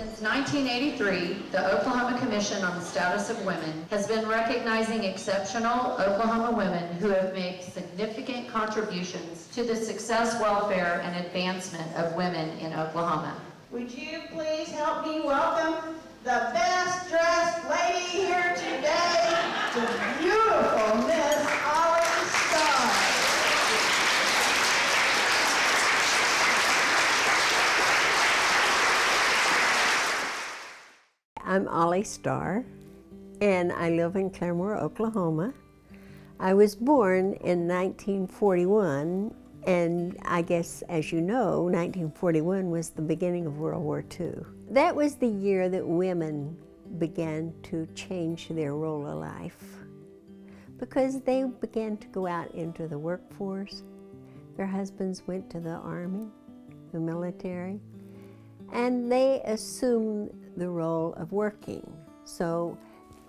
Since 1983, the Oklahoma Commission on the Status of Women has been recognizing exceptional Oklahoma women who have made significant contributions to the success, welfare, and advancement of women in Oklahoma. Would you please help me welcome the best dressed lady here today, the beautiful Miss Ollie Starr. I'm Ollie Starr, and I live in Claremore, Oklahoma. I was born in 1941, and I guess, as you know, 1941 was the beginning of World War II. That was the year that women began to change their role of life because they began to go out into the workforce. Their husbands went to the Army, the military, and they assumed the role of working. So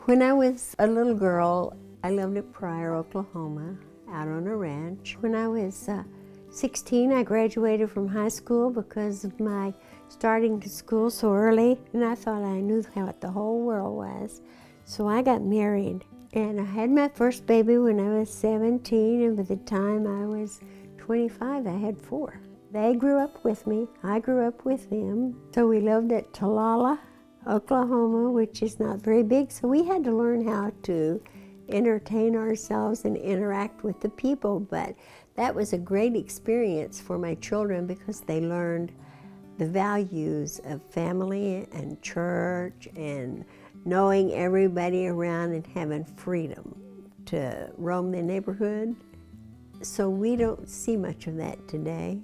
when I was a little girl, I lived at Pryor, Oklahoma, out on a ranch. When I was 16, I graduated from high school because of my starting to school so early, and I thought I knew what the whole world was. So I got married, and I had my first baby when I was 17, and by the time I was 25, I had 4. They grew up with me, I grew up with them. So we lived at Tulsa, Oklahoma, which is not very big, so we had to learn how to entertain ourselves and interact with the people, but that was a great experience for my children because they learned the values of family and church and knowing everybody around and having freedom to roam the neighborhood. So we don't see much of that today.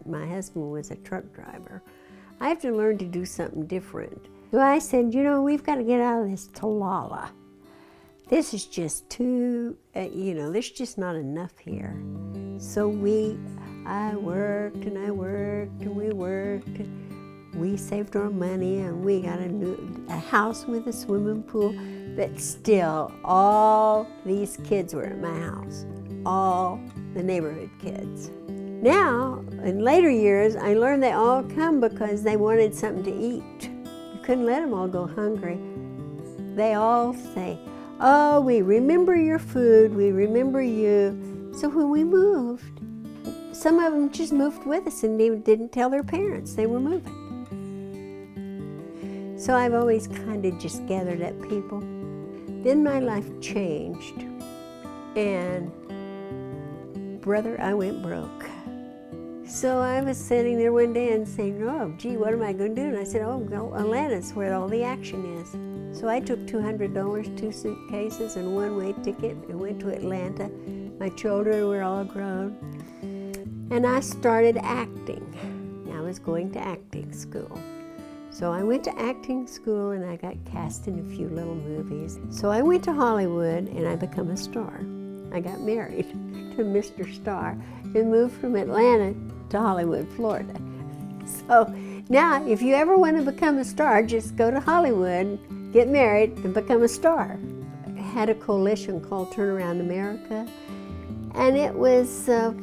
My husband was a truck driver. I have to learn to do something different. So I said, you know, we've got to get out of this Tulsa. This is just too, there's just not enough here. So I worked and I worked and we worked. And we saved our money and we got a house with a swimming pool. But still, all these kids were at my house, all the neighborhood kids. Now, in later years, I learned they all come because they wanted something to eat. You couldn't let them all go hungry. They all say, oh, we remember your food, we remember you. So when we moved, some of them just moved with us and they didn't tell their parents they were moving. So I've always kind of just gathered up people. Then my life changed, and brother, I went broke. So I was sitting there one day and saying, oh, gee, what am I going to do? And I said, oh, well, Atlanta's where all the action is. So I took $200, 2 suitcases, and one-way ticket and went to Atlanta. My children were all grown. And I started acting. I was going to acting school. So I went to acting school and I got cast in a few little movies. So I went to Hollywood and I became a star. I got married to Mr. Starr and moved from Atlanta to Hollywood, Florida. So now, if you ever want to become a star, just go to Hollywood, get married, and become a star. I had a coalition called Turn Around America, and it was a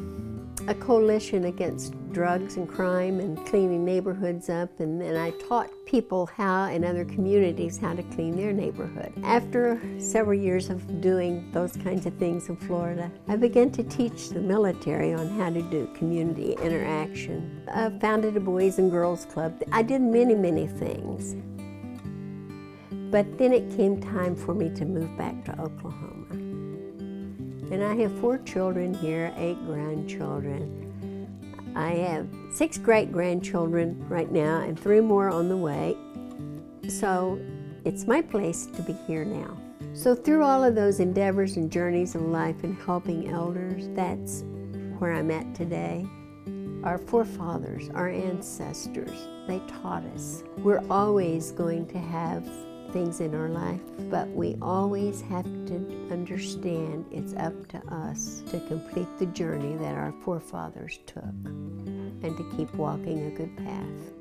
coalition against drugs and crime and cleaning neighborhoods up, and I taught people how, in other communities, how to clean their neighborhood. After several years of doing those kinds of things in Florida, I began to teach the military on how to do community interaction. I founded a Boys and Girls Club. I did many, many things. But then it came time for me to move back to Oklahoma. And I have 4 children here, 8 grandchildren. I have 6 great-grandchildren right now and 3 more on the way. So it's my place to be here now. So through all of those endeavors and journeys of life and helping elders, that's where I'm at today. Our forefathers, our ancestors, they taught us. We're always going to have things in our life, but we always have to understand it's up to us to complete the journey that our forefathers took and to keep walking a good path.